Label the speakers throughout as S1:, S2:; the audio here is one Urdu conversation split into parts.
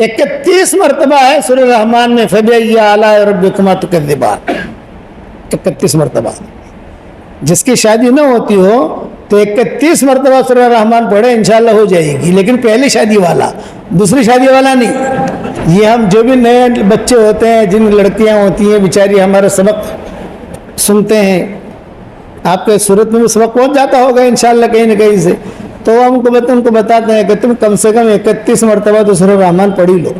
S1: 31 مرتبہ ہے سورہ رحمان میں فبأي آلاء ربكما تكذبان، 31 مرتبہ. جس کی شادی نہ ہوتی ہو تو 31 مرتبہ سورہ رحمان پڑھے انشاءاللہ ہو جائے گی، لیکن پہلی شادی والا، دوسری شادی والا نہیں. یہ ہم جو بھی نئے بچے ہوتے ہیں، جن لڑکیاں ہوتی ہیں بیچاری ہمارے سبق سنتے ہیں، آپ کے صورت میں بھی سبق پہنچ جاتا ہوگا انشاءاللہ کہیں نہ کہیں سے، تو ہم کو ان کو بتاتے ہیں کہ تم کم سے کم 31 مرتبہ تو سورہ رحمان پڑھی لو.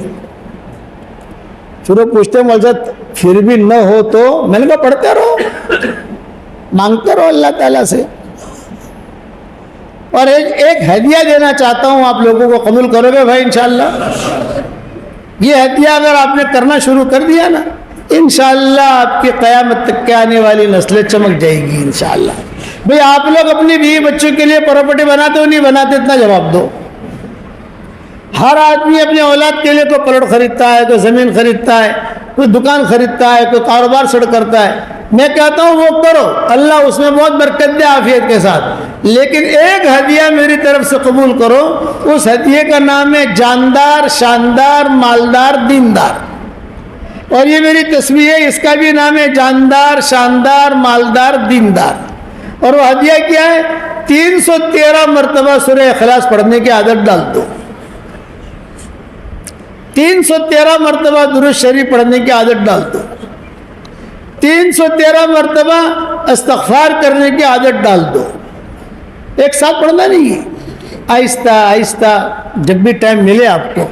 S1: پھر وہ پوچھتے مولوی پھر بھی نہ ہو تو میں نے کہا پڑھتے رہو، مانگتے رہو اللہ تعالیٰ سے. اور ایک ہدیہ دینا چاہتا ہوں، آپ لوگوں کو قبول کرو گے بھائی انشاءاللہ؟ یہ ہدیہ اگر آپ نے کرنا شروع کر دیا نا، انشاءاللہ آپ کی قیامت تک کے آنے والی نسلیں چمک جائے گی انشاءاللہ. بھئی آپ لوگ اپنی بیوی بچوں کے لیے پراپرٹی بناتے ہو نہیں بناتے، اتنا جواب دو. ہر آدمی اپنے اولاد کے لیے کوئی پلاٹ خریدتا ہے، کوئی زمین خریدتا ہے، کوئی دکان خریدتا ہے، کوئی کاروبار شروع کرتا ہے. میں کہتا ہوں وہ کرو، اللہ اس میں بہت برکت دے عافیت کے ساتھ، لیکن ایک ہدیہ میری طرف سے قبول کرو. اس ہدیے کا نام ہے جاندار، شاندار، مالدار، دیندار. اور یہ میری تصویر ہے، اس کا بھی نام ہے جاندار، شاندار، مالدار، دیندار. اور وہ ہدیہ کیا ہے؟ 313 مرتبہ سورہ اخلاص پڑھنے کی عادت ڈال دو. 313 مرتبہ درود شریف پڑھنے کی عادت ڈال دو. 313 مرتبہ استغفار کرنے کی عادت ڈال دو. ایک ساتھ پڑھنا نہیں ہے، آہستہ آہستہ جب بھی ٹائم ملے آپ کو.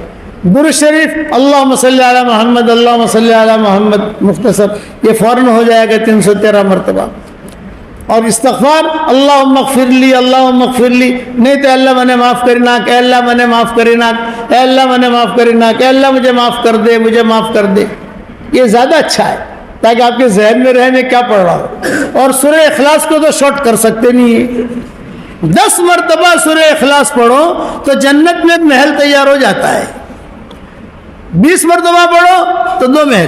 S1: درود شریف اللہم صلی علی محمد، اللہم صلی علی محمد مختصر، یہ فوراً ہو جائے گا 313 مرتبہ. اور استغفار اللہم اغفر لی، اللہم اغفر لی، نہیں تو اللہ مجھے معاف کرنا، کہ اللہ مجھے معاف کرنا، اے اللہ مجھے معاف کرنا، کہ اللہ مجھے معاف کر دے، مجھے معاف کر دے. یہ زیادہ اچھا ہے تاکہ آپ کے ذہن میں رہے میں کیا پڑھ رہا ہوں. اور سورہ اخلاص کو تو شارٹ کر سکتے نہیں ہیں. 10 مرتبہ سورہ اخلاص پڑھو تو جنت میں ایک محل تیار ہو جاتا ہے. 20 مرتبہ پڑھو تو 2 محل،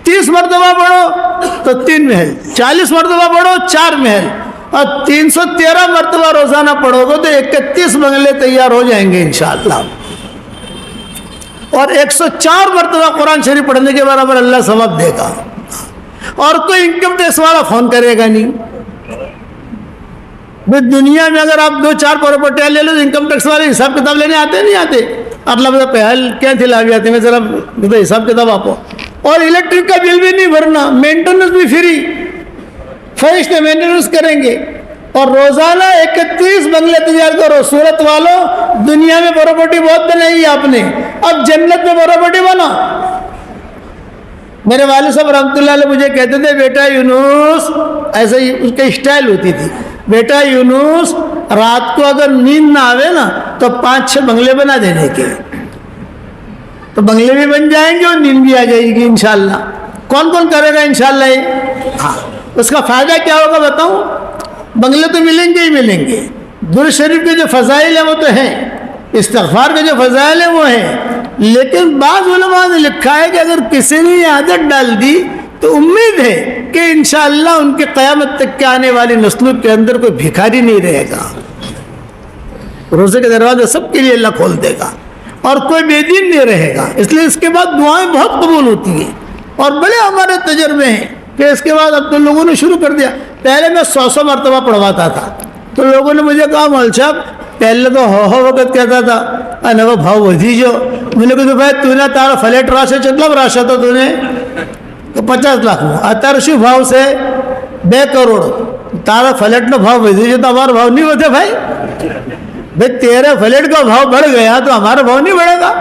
S1: 30 مرتبہ پڑھو تو 3 محل، 40 مرتبہ پڑھو 4 محل، اور 313 مرتبہ روزانہ پڑھو گے تو 31 بنگلے تیار ہو جائیں گے انشاءاللہ. اور 104 مرتبہ قرآن شریف پڑھنے کے برابر اللہ ثواب دے گا. اور کوئی انکم ٹیکس والا فون کرے گا نہیں. دنیا میں اگر آپ 2-4 پراپرٹیاں لے لو تو انکم ٹیکس والے حساب کتاب لینے آتے نہیں آتے. اللہ مجھے پہل کیا تھی لاوی آتے میں ذرا حساب کتاب آپ. اور الیکٹرک کا بل بھی نہیں بھرنا، مینٹیننس بھی فری، فرشتے مینٹیننس کریں گے. اور روزانہ 31 بنگلے تیار کرو. صورت والوں دنیا میں پراپرٹی بہت بنائی ہے آپ نے، اب جنت میں پراپرٹی بنا. میرے والد صاحب رحمۃ اللہ علیہ مجھے کہتے تھے بیٹا یونس، ایسے ہی اس کی اسٹائل ہوتی تھی، بیٹا یونس رات کو اگر نیند نہ آوے نا تو 5-6 بنگلے بنا دینے کے، تو بنگلے بھی بن جائیں گے اور نیند بھی آ جائے گی انشاءاللہ. کون کون کرے گا انشاءاللہ یہ؟ ہاں، اس کا فائدہ کیا ہوگا بتاؤں؟ بنگلے تو ملیں گے ہی ملیں گے. درود شریف کے جو فضائل ہیں وہ تو ہیں، استغفار کے جو فضائل ہیں وہ ہیں، لیکن بعض علماء نے لکھا ہے کہ اگر کسی نے یہ عادت ڈال دی تو امید ہے کہ انشاءاللہ ان کے قیامت تک کے آنے والی نسلوں کے اندر کوئی بھکاری نہیں رہے گا. روزے کے دروازے سب کے لیے اللہ کھول دے گا اور کوئی بے دین نہیں رہے گا. اس لیے اس کے بعد دعائیں بہت قبول ہوتی ہیں. اور بڑے ہمارے تجربے ہیں کہ اس کے بعد اب تو لوگوں نے شروع کر دیا. پہلے میں 100 مرتبہ پڑھواتا تھا تو لوگوں نے مجھے کہا مول صاحب پہلے تو ہو وقت کہتا تھا انا وہ بھاؤ ودھی جو. میں نے کہا بھائی تو نے تارا فلیٹ راشا چتلا راشا تھا تو نے 50 لاکھ میں اترشی بھاؤ سے 2 کروڑ تارا فلیٹ نا بھاؤ ودھی جو تو ہمارا بھاؤ نہیں ہوتے بھائی. بھائی تیرے فلیٹ کا بھاؤ بڑھ گیا تو ہمارا بھاؤ نہیں بڑھے گا.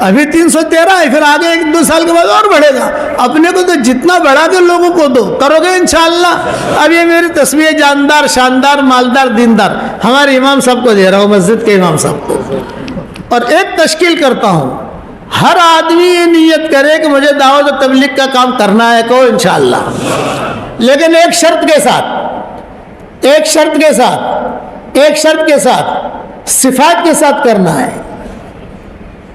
S1: ابھی 313 ہے، پھر آگے 1-2 سال کے بعد اور بڑھے گا. اپنے کو تو جتنا بڑھا کے لوگوں کو دو کرو گے انشاءاللہ. اب یہ میری تصویر جاندار، شاندار، مالدار، دیندار ہمارے امام صاحب کو دے رہا ہوں، مسجد کے امام صاحب کو. اور ایک تشکیل کرتا ہوں، ہر آدمی یہ نیت کرے کہ مجھے دعوت و تبلیغ کا کام کرنا ہے کو انشاءاللہ، لیکن ایک شرط کے ساتھ صفات کے ساتھ کرنا ہے.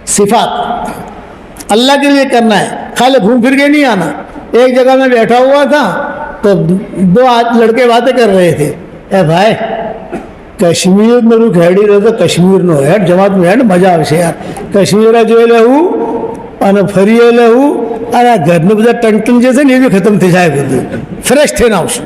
S1: صفات اللہ کے لیے کرنا ہے، خالی گھوم پھر کے نہیں آنا. ایک جگہ میں بیٹھا ہوا تھا تو 2 لڑکے باتیں کر رہے تھے. اے بھائی કાશ્મીરનું ખેડી રહ્યો તો કાશ્મીરનો હેડ જમાતનું હેડ મજા આવશે યાર. કાશ્મીર જોઈ લેવું અને ફરી લેવું અને આ ઘરનું બધા ટંટન જે છે ને એ બી ખતમ થઈ જાય, બધું ફ્રેશ થઈને આવશું.